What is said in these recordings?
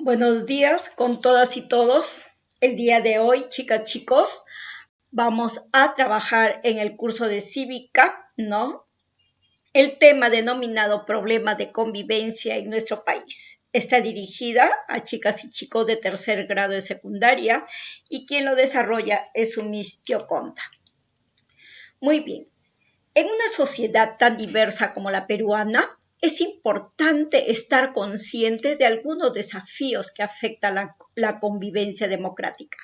Buenos días con todas y todos. El día de hoy, chicas, chicos, vamos a trabajar en el curso de cívica, ¿no? El tema denominado Problemas de convivencia en nuestro país. Está dirigida a chicas y chicos de tercer grado de secundaria y quien lo desarrolla es su Miss Gioconda. Muy bien. En una sociedad tan diversa como la peruana, es importante estar consciente de algunos desafíos que afectan la convivencia democrática.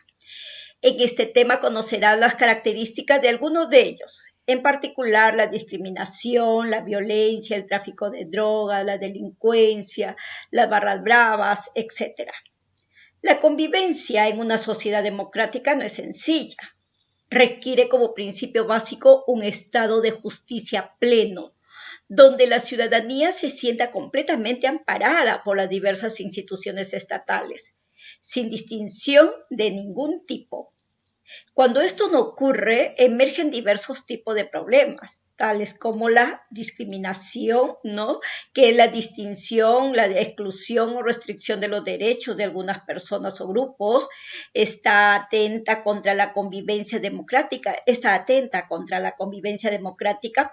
En este tema conocerás las características de algunos de ellos, en particular la discriminación, la violencia, el tráfico de drogas, la delincuencia, las barras bravas, etc. La convivencia en una sociedad democrática no es sencilla. Requiere como principio básico un estado de justicia pleno, donde la ciudadanía se sienta completamente amparada por las diversas instituciones estatales, sin distinción de ningún tipo. Cuando esto no ocurre, emergen diversos tipos de problemas, tales como la discriminación, ¿no? Que es la distinción, la exclusión o restricción de los derechos de algunas personas o grupos, está atenta contra la convivencia democrática,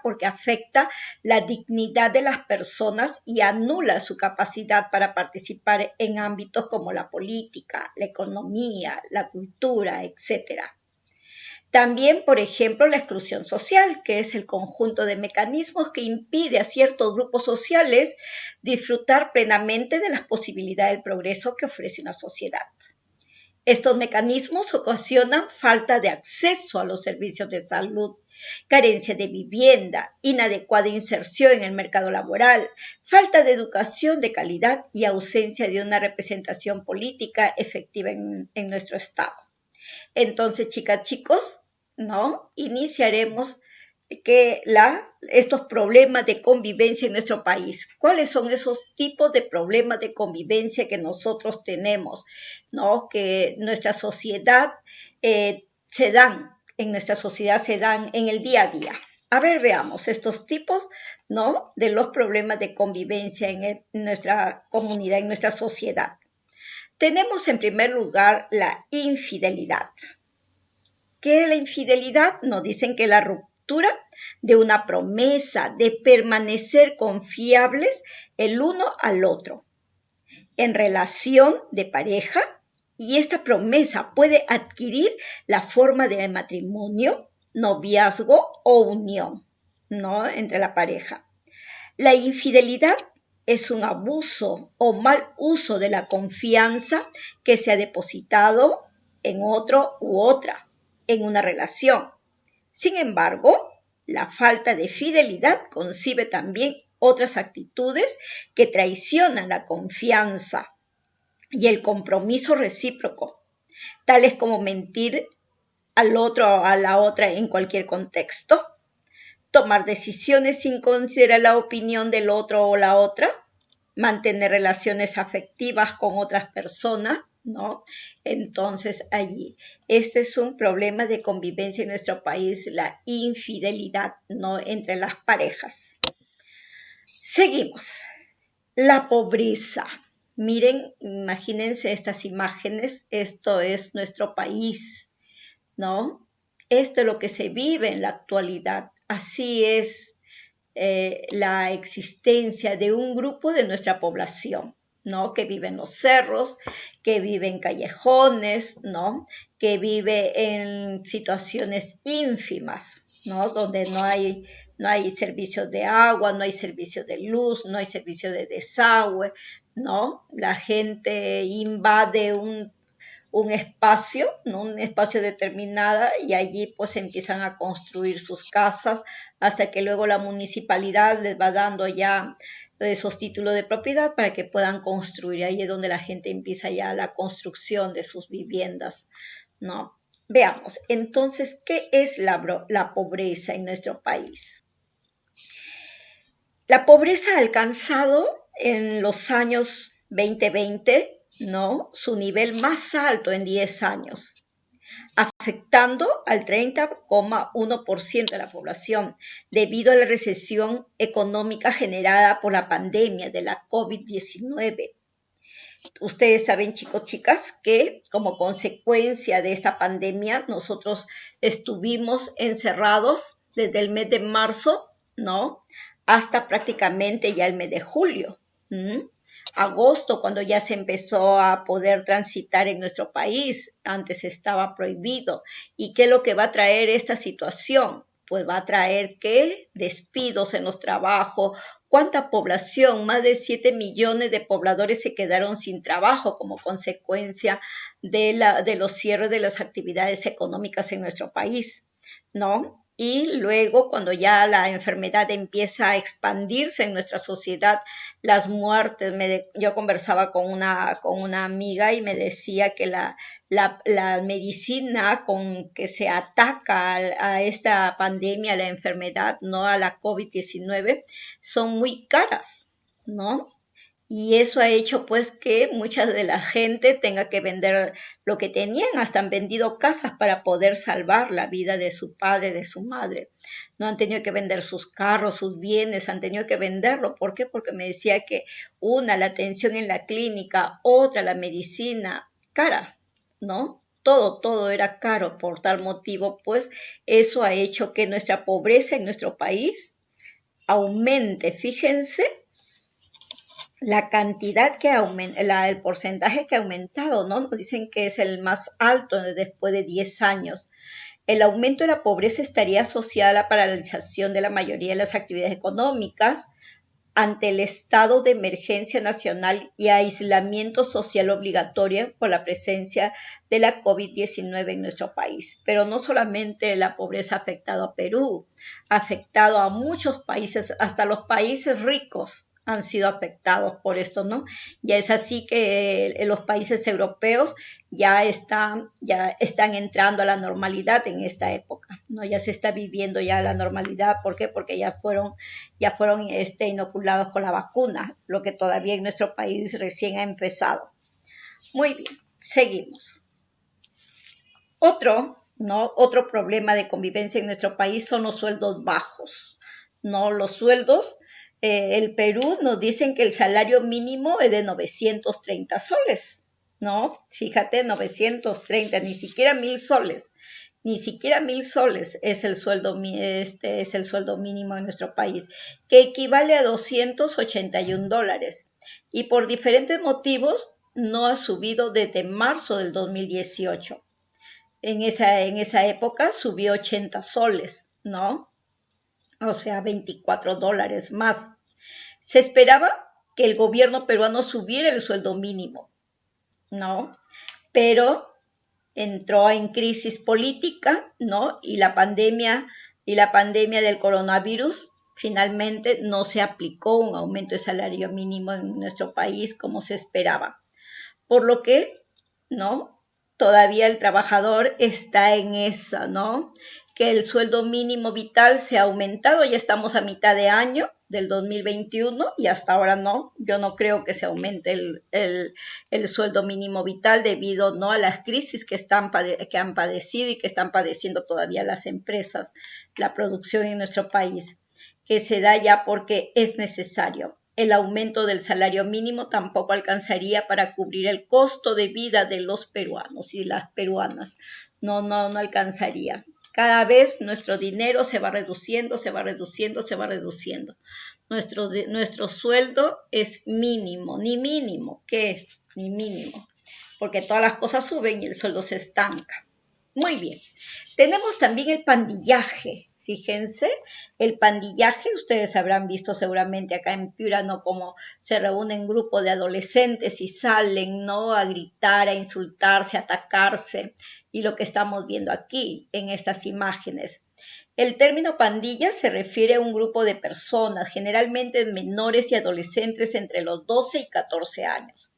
porque afecta la dignidad de las personas y anula su capacidad para participar en ámbitos como la política, la economía, la cultura, etc. También, por ejemplo, la exclusión social, que es el conjunto de mecanismos que impide a ciertos grupos sociales disfrutar plenamente de las posibilidades del progreso que ofrece una sociedad. Estos mecanismos ocasionan falta de acceso a los servicios de salud, carencia de vivienda, inadecuada inserción en el mercado laboral, falta de educación de calidad y ausencia de una representación política efectiva en nuestro Estado. Entonces, chicas, chicos, ¿no? Iniciaremos estos problemas de convivencia en nuestro país. ¿Cuáles son esos tipos de problemas de convivencia que nosotros tenemos, ¿no? Que nuestra sociedad se dan en el día a día. A ver, veamos estos tipos, ¿no? De los problemas de convivencia en nuestra comunidad, en nuestra sociedad. Tenemos en primer lugar la infidelidad. ¿Qué es la infidelidad? Nos dicen que la ruptura de una promesa de permanecer confiables el uno al otro en relación de pareja, y esta promesa puede adquirir la forma de matrimonio, noviazgo o unión, ¿no? Entre la pareja. La infidelidad es un abuso o mal uso de la confianza que se ha depositado en otro u otra en una relación. Sin embargo, la falta de fidelidad concibe también otras actitudes que traicionan la confianza y el compromiso recíproco, tales como mentir al otro o a la otra en cualquier contexto, tomar decisiones sin considerar la opinión del otro o la otra, mantener relaciones afectivas con otras personas, ¿no? Entonces allí, este es un problema de convivencia en nuestro país, la infidelidad, ¿no? Entre las parejas. Seguimos. La pobreza. Miren, imagínense estas imágenes, esto es nuestro país, ¿no? Esto es lo que se vive en la actualidad. Así es la existencia de un grupo de nuestra población, ¿no? Que vive en los cerros, que vive en callejones, ¿no? Que vive en situaciones ínfimas, ¿no? Donde no hay servicios de agua, no hay servicios de luz, no hay servicio de desagüe, ¿no? La gente invade un espacio, ¿no? Un espacio determinado, y allí pues empiezan a construir sus casas hasta que luego la municipalidad les va dando ya esos títulos de propiedad para que puedan construir. Ahí es donde la gente empieza ya la construcción de sus viviendas, ¿no? Veamos, entonces, ¿qué es la pobreza en nuestro país? La pobreza ha alcanzado en los años 2020, ¿no? Su nivel más alto en 10 años, afectando al 30,1% de la población debido a la recesión económica generada por la pandemia de la COVID-19. Ustedes saben, chicos, chicas, que como consecuencia de esta pandemia, nosotros estuvimos encerrados desde el mes de marzo, ¿no? Hasta prácticamente ya el mes de julio. ¿Mm? Agosto, cuando ya se empezó a poder transitar en nuestro país, antes estaba prohibido. ¿Y qué es lo que va a traer esta situación? Pues va a traer ¿qué? Despidos en los trabajos. ¿Cuánta población? Más de 7 millones de pobladores se quedaron sin trabajo como consecuencia de los cierres de las actividades económicas en nuestro país, ¿no? Y luego, cuando ya la enfermedad empieza a expandirse en nuestra sociedad, las muertes, yo conversaba con una amiga y me decía que la medicina con que se ataca a esta pandemia, a la enfermedad, no a la COVID-19, son muy caras, ¿no? Y eso ha hecho pues que mucha de la gente tenga que vender lo que tenían, hasta han vendido casas para poder salvar la vida de su padre, de su madre. No han tenido que vender sus carros, sus bienes, han tenido que venderlo. ¿Por qué? Porque me decía que una, la atención en la clínica, otra, la medicina, cara, ¿no? Todo era caro. Por tal motivo, pues eso ha hecho que nuestra pobreza en nuestro país aumente. Fíjense la cantidad que aumenta, el porcentaje que ha aumentado, ¿no? Nos dicen que es el más alto después de 10 años. El aumento de la pobreza estaría asociada a la paralización de la mayoría de las actividades económicas ante el estado de emergencia nacional y aislamiento social obligatorio por la presencia de la COVID-19 en nuestro país. Pero no solamente la pobreza ha afectado a Perú, ha afectado a muchos países, hasta los países ricos han sido afectados por esto, ¿no? Ya es así que los países europeos ya están entrando a la normalidad en esta época, ¿no? Ya se está viviendo ya la normalidad. ¿Por qué? Porque ya fueron inoculados con la vacuna, lo que todavía en nuestro país recién ha empezado. Muy bien, seguimos. Otro problema de convivencia en nuestro país son los sueldos bajos, ¿no? Los sueldos, el Perú nos dicen que el salario mínimo es de 930 soles, ¿no? Fíjate, 930, ni siquiera 1,000 soles. Ni siquiera 1,000 soles es el sueldo mínimo en nuestro país, que equivale a $281. Y por diferentes motivos no ha subido desde marzo del 2018. En esa época subió 80 soles, ¿no? O sea, $24 más. Se esperaba que el gobierno peruano subiera el sueldo mínimo, ¿no? Pero entró en crisis política, ¿no? Y la pandemia del coronavirus finalmente no se aplicó un aumento de salario mínimo en nuestro país como se esperaba. Por lo que, ¿no? Todavía el trabajador está en esa, ¿no? Que el sueldo mínimo vital se ha aumentado, ya estamos a mitad de año del 2021 y hasta ahora no, yo no creo que se aumente el sueldo mínimo vital debido no a las crisis que han padecido y que están padeciendo todavía las empresas, la producción en nuestro país, que se da ya porque es necesario. El aumento del salario mínimo tampoco alcanzaría para cubrir el costo de vida de los peruanos y las peruanas. No alcanzaría. Cada vez nuestro dinero se va reduciendo, se va reduciendo, se va reduciendo. Nuestro sueldo es mínimo, ni mínimo, ¿qué? Ni mínimo, porque todas las cosas suben y el sueldo se estanca. Muy bien. Tenemos también el pandillaje. Fíjense, el pandillaje, ustedes habrán visto seguramente acá en Piura, ¿no? Como se reúnen grupos de adolescentes y salen, ¿no? A gritar, a insultarse, a atacarse, y lo que estamos viendo aquí en estas imágenes. El término pandilla se refiere a un grupo de personas, generalmente menores y adolescentes entre los 12 y 14 años,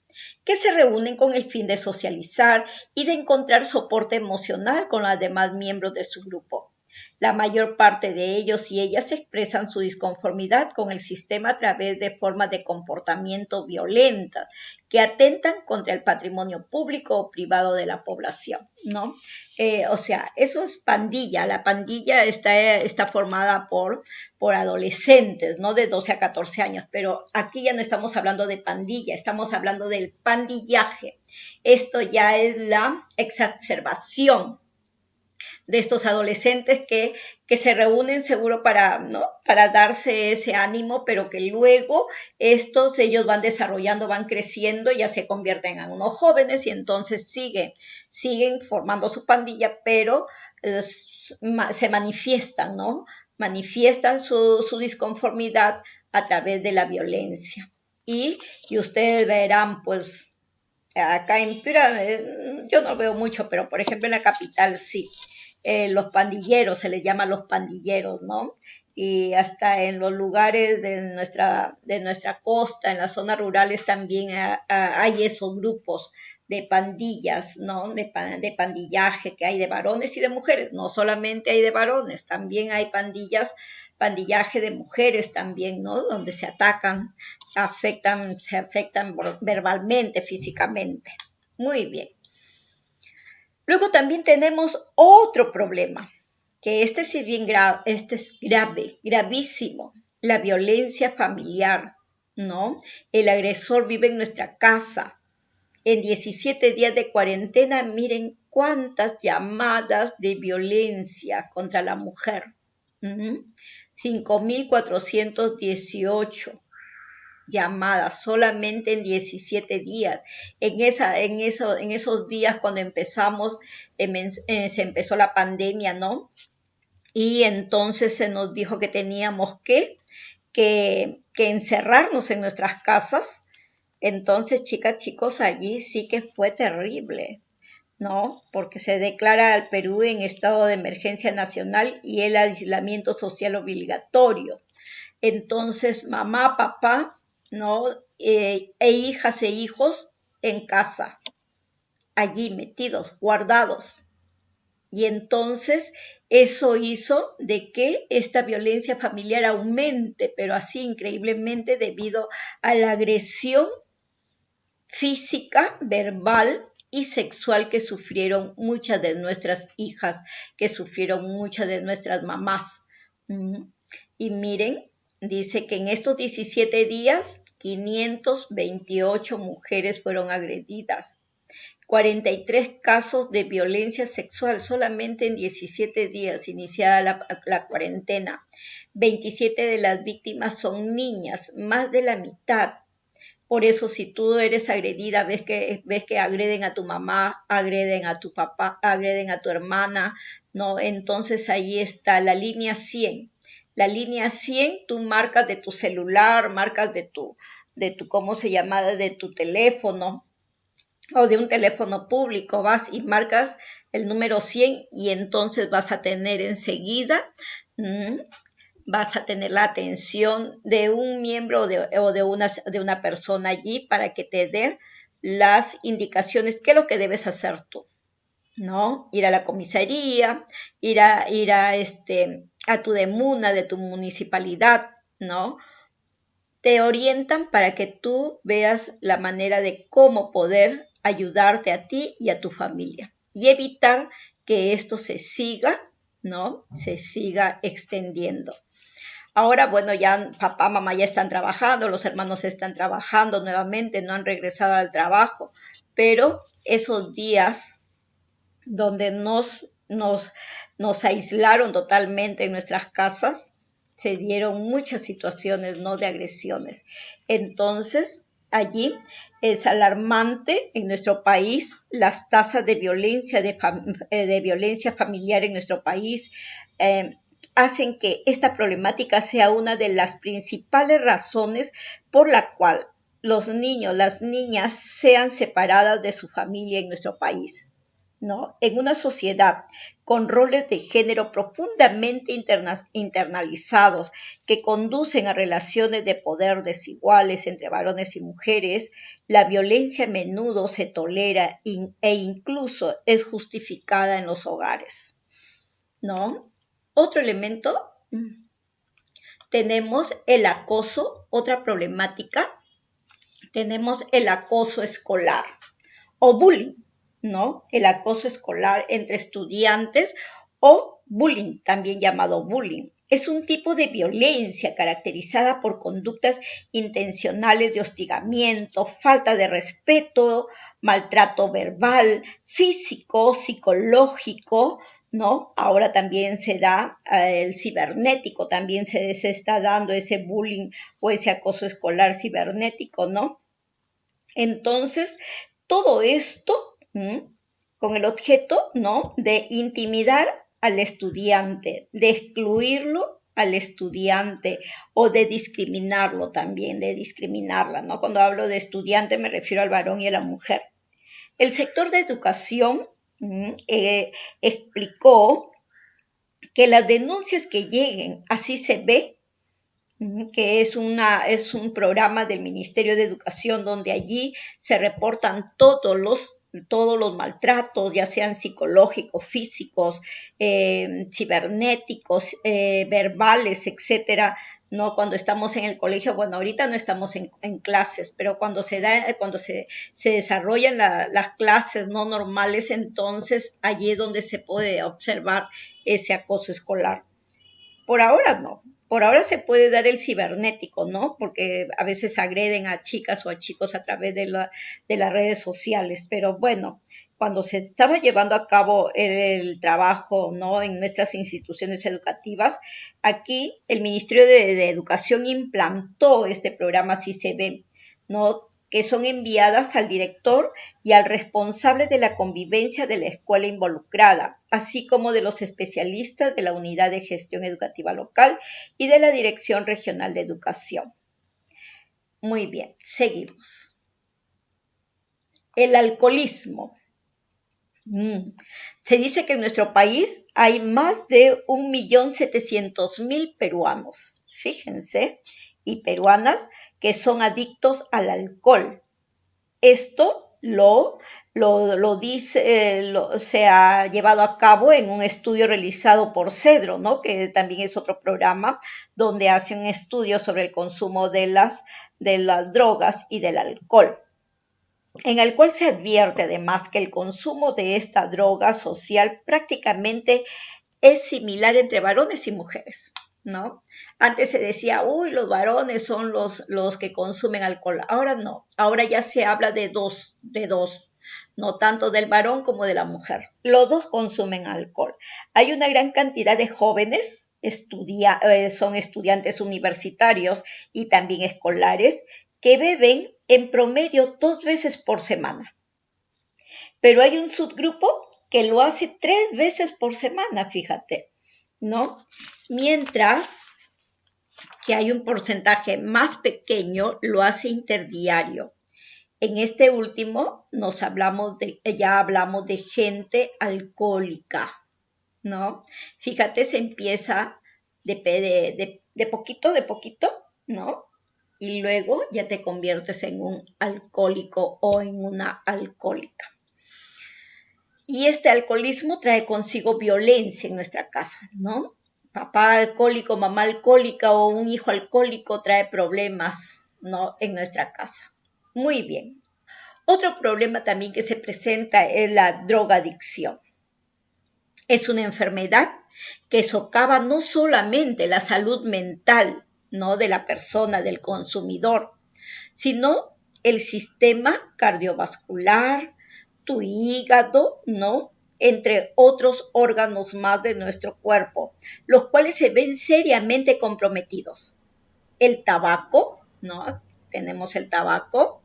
que se reúnen con el fin de socializar y de encontrar soporte emocional con los demás miembros de su grupo. La mayor parte de ellos y ellas expresan su disconformidad con el sistema a través de formas de comportamiento violentas que atentan contra el patrimonio público o privado de la población, ¿no? O sea, eso es pandilla. La pandilla está formada por adolescentes, ¿no? De 12 a 14 años, pero aquí ya no estamos hablando de pandilla, estamos hablando del pandillaje. Esto ya es la exacerbación de estos adolescentes que se reúnen seguro para, ¿no? Para darse ese ánimo, pero que luego ellos van desarrollando, van creciendo, ya se convierten en unos jóvenes y entonces siguen formando su pandilla, pero se manifiestan, ¿no? Manifiestan su disconformidad a través de la violencia. Y ustedes verán, pues, acá en Piura, yo no veo mucho, pero por ejemplo en la capital sí. Los pandilleros, se les llama los pandilleros, ¿no? Y hasta en los lugares de nuestra costa, en las zonas rurales también hay esos grupos de pandillas, ¿no? De pandillaje que hay de varones y de mujeres. No solamente hay de varones, también hay pandillaje de mujeres también, ¿no? Donde se atacan, se afectan verbalmente, físicamente. Muy bien. Luego también tenemos otro problema, que este sí bien este es grave, gravísimo, la violencia familiar, ¿no? El agresor vive en nuestra casa. En 17 días de cuarentena, miren cuántas llamadas de violencia contra la mujer. 5.418 llamadas solamente en 17 días. En esos días cuando se empezó la pandemia, ¿no? Y entonces se nos dijo que teníamos que encerrarnos en nuestras casas. Entonces, chicas, chicos, allí sí que fue terrible, ¿no? Porque se declara al Perú en estado de emergencia nacional y el aislamiento social obligatorio. Entonces, mamá, papá, ¿no? Hijas e hijos en casa, allí metidos, guardados. Y entonces eso hizo de que esta violencia familiar aumente, pero así increíblemente debido a la agresión física, verbal y sexual que sufrieron muchas de nuestras hijas, que sufrieron muchas de nuestras mamás. Y miren, dice que en estos 17 días, 528 mujeres fueron agredidas. 43 casos de violencia sexual solamente en 17 días iniciada la cuarentena. 27 de las víctimas son niñas, más de la mitad. Por eso, si tú eres agredida, ves que agreden a tu mamá, agreden a tu papá, agreden a tu hermana, ¿no? Entonces ahí está la línea 100. La línea 100, tú marcas de tu celular, marcas de tu ¿cómo se llama? De tu teléfono o de un teléfono público, vas y marcas el número 100 y entonces vas a tener enseguida vas a tener la atención de un miembro o de una persona allí para que te dé las indicaciones, qué es lo que debes hacer tú, ¿no? Ir a la comisaría, ir a tu demuna de tu municipalidad, ¿no? Te orientan para que tú veas la manera de cómo poder ayudarte a ti y a tu familia y evitar que esto se siga, ¿no? Se siga extendiendo. Ahora, bueno, ya papá, mamá ya están trabajando, los hermanos están trabajando nuevamente, no han regresado al trabajo, pero esos días donde nos aislaron totalmente en nuestras casas, se dieron muchas situaciones, ¿no? De agresiones. Entonces, allí es alarmante en nuestro país las tasas de violencia, de violencia familiar en nuestro país. Hacen que esta problemática sea una de las principales razones por la cual los niños, las niñas sean separadas de su familia en nuestro país, ¿no? En una sociedad con roles de género profundamente internalizados que conducen a relaciones de poder desiguales entre varones y mujeres, la violencia a menudo se tolera e incluso es justificada en los hogares, ¿no? Otro elemento, tenemos el acoso, otra problemática, tenemos el acoso escolar o bullying, ¿no? El acoso escolar entre estudiantes o bullying, también llamado bullying. Es un tipo de violencia caracterizada por conductas intencionales de hostigamiento, falta de respeto, maltrato verbal, físico, psicológico, ¿no? Ahora también se da el cibernético, también se está dando ese bullying o ese acoso escolar cibernético, ¿no? Entonces, todo esto con el objeto, ¿no? De intimidar al estudiante, de excluirlo al estudiante o de discriminarlo también, de discriminarla, ¿no? Cuando hablo de estudiante me refiero al varón y a la mujer. El sector de educación explicó que las denuncias que lleguen, así se ve, que es un programa del Ministerio de Educación donde allí se reportan todos los maltratos, ya sean psicológicos, físicos, cibernéticos, verbales, etcétera, ¿no? Cuando estamos en el colegio, bueno, ahorita no estamos en clases, pero cuando se desarrollan las clases no normales, entonces allí es donde se puede observar ese acoso escolar. Por ahora no. Por ahora se puede dar el cibernético, ¿no? Porque a veces agreden a chicas o a chicos a través de las redes sociales. Pero bueno, cuando se estaba llevando a cabo el trabajo, ¿no? En nuestras instituciones educativas, aquí el Ministerio de Educación implantó este programa CICB, ¿no? Que son enviadas al director y al responsable de la convivencia de la escuela involucrada, así como de los especialistas de la Unidad de Gestión Educativa Local y de la Dirección Regional de Educación. Muy bien, seguimos. El alcoholismo. Se dice que en nuestro país hay más de 1.700.000 peruanos, fíjense, y peruanas que son adictos al alcohol. Esto se ha llevado a cabo en un estudio realizado por Cedro, ¿no? Que también es otro programa donde hace un estudio sobre el consumo de las drogas y del alcohol, en el cual se advierte además que el consumo de esta droga social prácticamente es similar entre varones y mujeres, ¿no? Antes se decía, uy, los varones son los que consumen alcohol. Ahora no, ahora ya se habla de dos, no tanto del varón como de la mujer. Los dos consumen alcohol. Hay una gran cantidad de jóvenes, son estudiantes universitarios y también escolares, que beben en promedio 2 veces por semana. Pero hay un subgrupo que lo hace 3 veces por semana, fíjate, ¿no? Mientras que hay un porcentaje más pequeño lo hace interdiario. En este último ya hablamos de gente alcohólica, ¿no? Fíjate, se empieza de poquito, ¿no? Y luego ya te conviertes en un alcohólico o en una alcohólica. Y este alcoholismo trae consigo violencia en nuestra casa, ¿no? Papá alcohólico, mamá alcohólica o un hijo alcohólico trae problemas, ¿no? En nuestra casa. Muy bien. Otro problema también que se presenta es la drogadicción. Es una enfermedad que socava no solamente la salud mental, ¿no? De la persona, del consumidor, sino el sistema cardiovascular, tu hígado, ¿no? Entre otros órganos más de nuestro cuerpo, los cuales se ven seriamente comprometidos. El tabaco, ¿no? Tenemos el tabaco,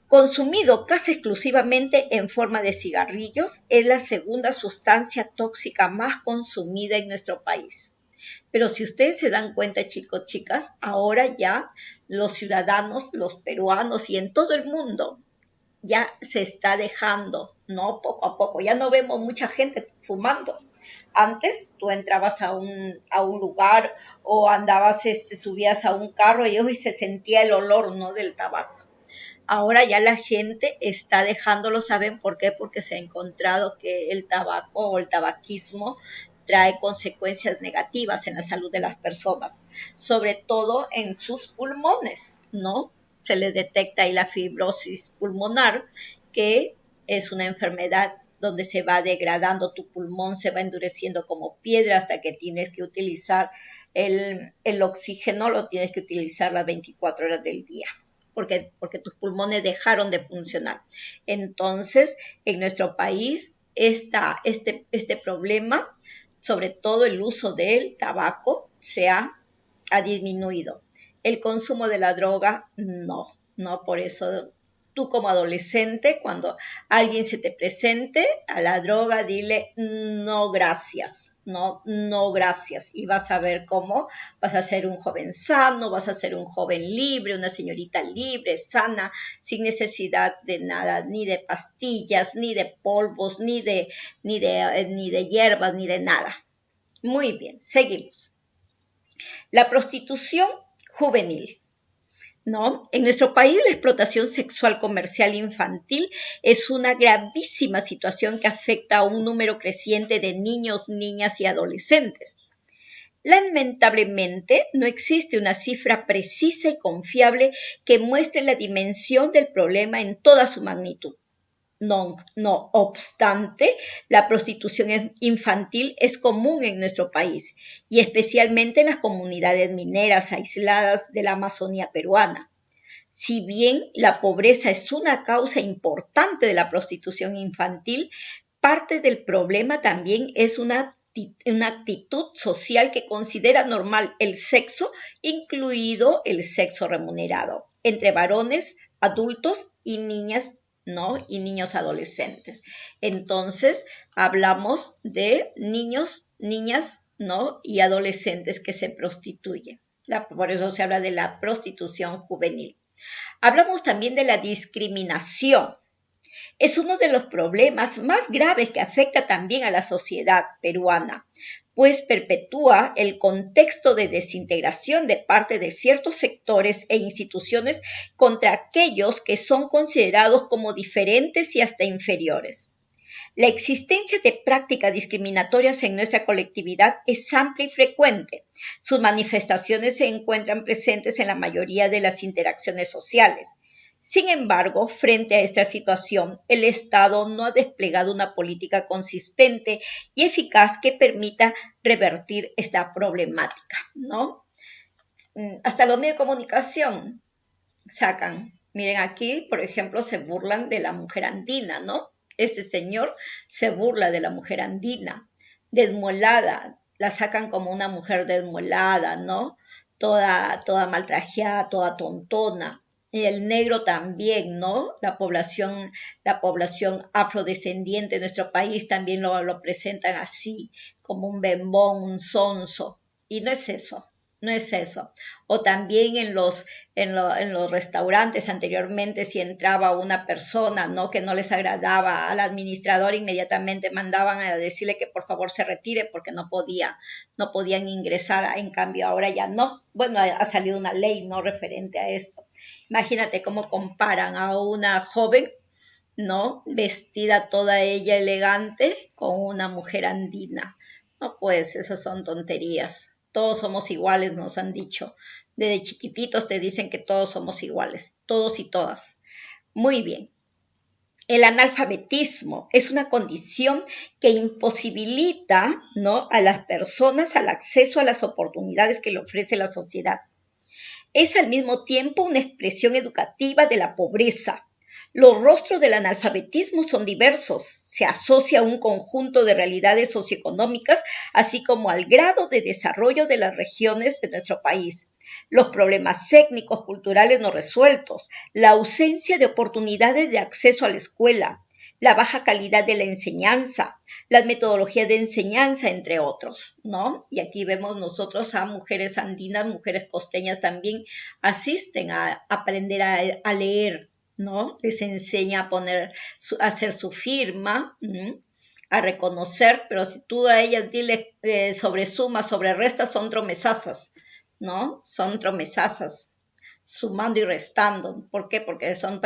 consumido casi exclusivamente en forma de cigarrillos, es la segunda sustancia tóxica más consumida en nuestro país. Pero si ustedes se dan cuenta, chicos, chicas, ahora ya los ciudadanos, los peruanos y en todo el mundo ya se está dejando, ¿no? Poco a poco. Ya no vemos mucha gente fumando. Antes tú entrabas a un lugar o andabas, subías a un carro y hoy se sentía el olor, ¿no? Del tabaco. Ahora ya la gente está dejándolo, ¿saben por qué? Porque se ha encontrado que el tabaco o el tabaquismo trae consecuencias negativas en la salud de las personas, sobre todo en sus pulmones, ¿no? Se les detecta ahí la fibrosis pulmonar, que es una enfermedad donde se va degradando tu pulmón, se va endureciendo como piedra hasta que tienes que utilizar el oxígeno, lo tienes que utilizar las 24 horas del día. Porque tus pulmones dejaron de funcionar. Entonces, en nuestro país, este problema, sobre todo el uso del tabaco, ha disminuido. El consumo de la droga, no, por eso tú como adolescente, cuando alguien se te presente a la droga, dile no gracias, no gracias, y vas a ver cómo vas a ser un joven sano, vas a ser un joven libre, una señorita libre, sana, sin necesidad de nada, ni de pastillas, ni de polvos, ni de hierbas, ni de nada. Muy bien, seguimos. La prostitución juvenil. ¿No? En nuestro país la explotación sexual comercial infantil es una gravísima situación que afecta a un número creciente de niños, niñas y adolescentes. Lamentablemente, no existe una cifra precisa y confiable que muestre la dimensión del problema en toda su magnitud. No obstante, la prostitución infantil es común en nuestro país y especialmente en las comunidades mineras aisladas de la Amazonía peruana. Si bien la pobreza es una causa importante de la prostitución infantil, parte del problema también es una actitud social que considera normal el sexo, incluido el sexo remunerado, entre varones, adultos y niñas, ¿no? Y niños adolescentes. Entonces, hablamos de niños, niñas, ¿no? Y adolescentes que se prostituyen. Por eso se habla de la prostitución juvenil. Hablamos también de la discriminación. Es uno de los problemas más graves que afecta también a la sociedad peruana, pues perpetúa el contexto de desintegración de parte de ciertos sectores e instituciones contra aquellos que son considerados como diferentes y hasta inferiores. La existencia de prácticas discriminatorias en nuestra colectividad es amplia y frecuente. Sus manifestaciones se encuentran presentes en la mayoría de las interacciones sociales. Sin embargo, frente a esta situación, el Estado no ha desplegado una política consistente y eficaz que permita revertir esta problemática, ¿no? Hasta los medios de comunicación sacan. Miren aquí, por ejemplo, se burlan de la mujer andina, ¿no? Este señor se burla de la mujer andina, desmuelada, la sacan como una mujer desmuelada, ¿no? Toda maltrajeada, toda tontona. Y el negro también, ¿no? La población afrodescendiente de nuestro país también lo presentan así, como un bembón, un sonso. Y no es eso, no es eso. O también en los restaurantes anteriormente, si entraba una persona, ¿no? Que no les agradaba al administrador, inmediatamente mandaban a decirle que por favor se retire porque no podían ingresar. En cambio ahora ya no. Bueno, ha salido una ley no referente a esto. Imagínate cómo comparan a una joven, ¿no? Vestida toda ella elegante con una mujer andina. No, pues esas son tonterías. Todos somos iguales, nos han dicho. Desde chiquititos te dicen que todos somos iguales, todos y todas. Muy bien. El analfabetismo es una condición que imposibilita, ¿no? A las personas el acceso a las oportunidades que le ofrece la sociedad. Es al mismo tiempo una expresión educativa de la pobreza. Los rostros del analfabetismo son diversos, se asocia a un conjunto de realidades socioeconómicas, así como al grado de desarrollo de las regiones de nuestro país. Los problemas étnicos, culturales no resueltos, la ausencia de oportunidades de acceso a la escuela, la baja calidad de la enseñanza, las metodologías de enseñanza, entre otros, ¿no? Y aquí vemos nosotros a mujeres andinas, mujeres costeñas también asisten a aprender a leer, ¿no? Les enseña a hacer su firma, a reconocer, pero si tú a ellas diles sobre suma, sobre resta, son tromesazas, ¿no? Son tromesazas. sumando y restando. ¿Por qué? Porque son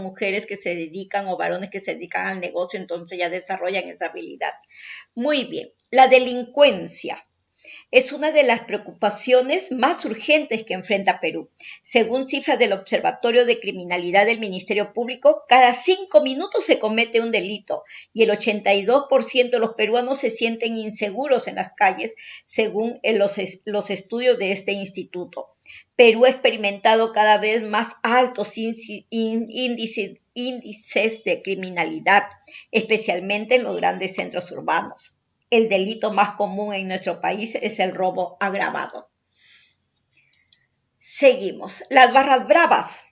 mujeres que se dedican o varones que se dedican al negocio, entonces ya desarrollan esa habilidad. Muy bien, la delincuencia es una de las preocupaciones más urgentes que enfrenta Perú. Según cifras del Observatorio de Criminalidad del Ministerio Público, cada 5 minutos se comete un delito y el 82% de los peruanos se sienten inseguros en las calles, según los estudios de este instituto. Perú ha experimentado cada vez más altos índices de criminalidad, especialmente en los grandes centros urbanos. El delito más común en nuestro país es el robo agravado. Seguimos. Las barras bravas.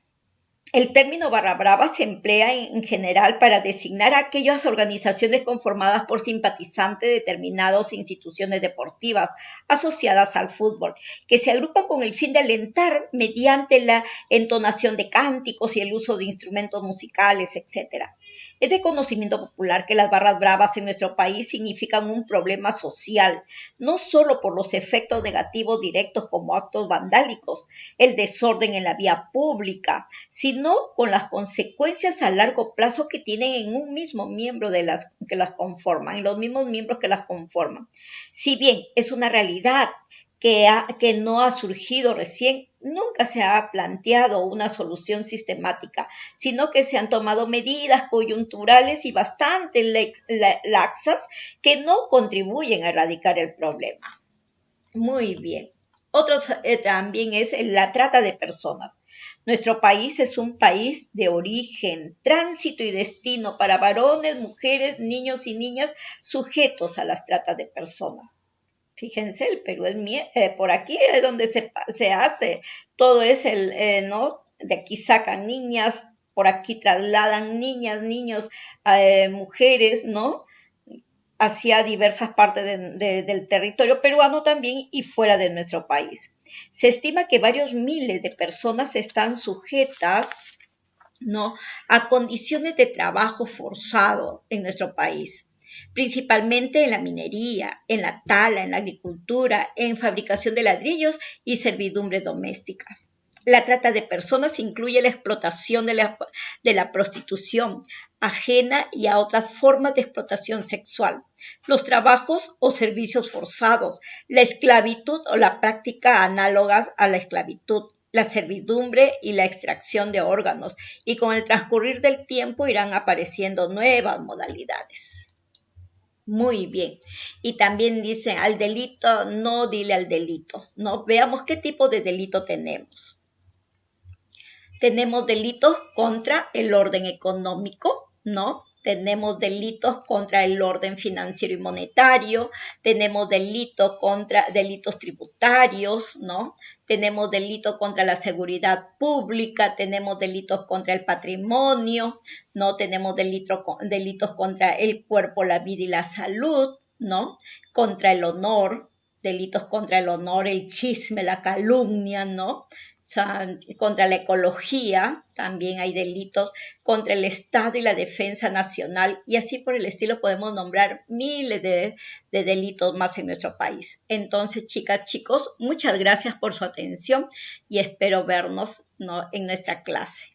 El término barra brava se emplea en general para designar a aquellas organizaciones conformadas por simpatizantes de determinadas instituciones deportivas asociadas al fútbol, que se agrupan con el fin de alentar mediante la entonación de cánticos y el uso de instrumentos musicales, etc. Es de conocimiento popular que las barras bravas en nuestro país significan un problema social, no solo por los efectos negativos directos como actos vandálicos, el desorden en la vía pública, sino con las consecuencias a largo plazo que tienen en un mismo miembro que las conforman, en los mismos miembros que las conforman. Si bien es una realidad que no ha surgido recién, nunca se ha planteado una solución sistemática, sino que se han tomado medidas coyunturales y bastante laxas que no contribuyen a erradicar el problema. Muy bien. Otro también es la trata de personas. Nuestro país es un país de origen, tránsito y destino para varones, mujeres, niños y niñas sujetos a las tratas de personas. Fíjense, el Perú es por aquí es donde se hace, todo es ¿no? De aquí sacan niñas, por aquí trasladan niñas, niños, mujeres, ¿no? Hacia diversas partes del territorio peruano también y fuera de nuestro país. Se estima que varios miles de personas están sujetas, ¿no?, a condiciones de trabajo forzado en nuestro país, principalmente en la minería, en la tala, en la agricultura, en fabricación de ladrillos y servidumbre doméstica. La trata de personas incluye la explotación de la prostitución ajena y a otras formas de explotación sexual, los trabajos o servicios forzados, la esclavitud o la práctica análogas a la esclavitud, la servidumbre y la extracción de órganos, y con el transcurrir del tiempo irán apareciendo nuevas modalidades. Muy bien. Y también dicen al delito, no dile al delito, ¿no? Veamos qué tipo de delito tenemos. Tenemos delitos contra el orden económico, ¿no? Tenemos delitos contra el orden financiero y monetario, tenemos delitos tributarios, ¿no? Tenemos delitos contra la seguridad pública, tenemos delitos contra el patrimonio, ¿no? Tenemos delitos contra el cuerpo, la vida y la salud, ¿no? Contra el honor, delitos contra el honor, el chisme, la calumnia, ¿no? Contra la ecología, también hay delitos contra el Estado y la defensa nacional, y así por el estilo podemos nombrar miles de delitos más en nuestro país. Entonces, chicas, chicos, muchas gracias por su atención y espero vernos, ¿no?, en nuestra clase.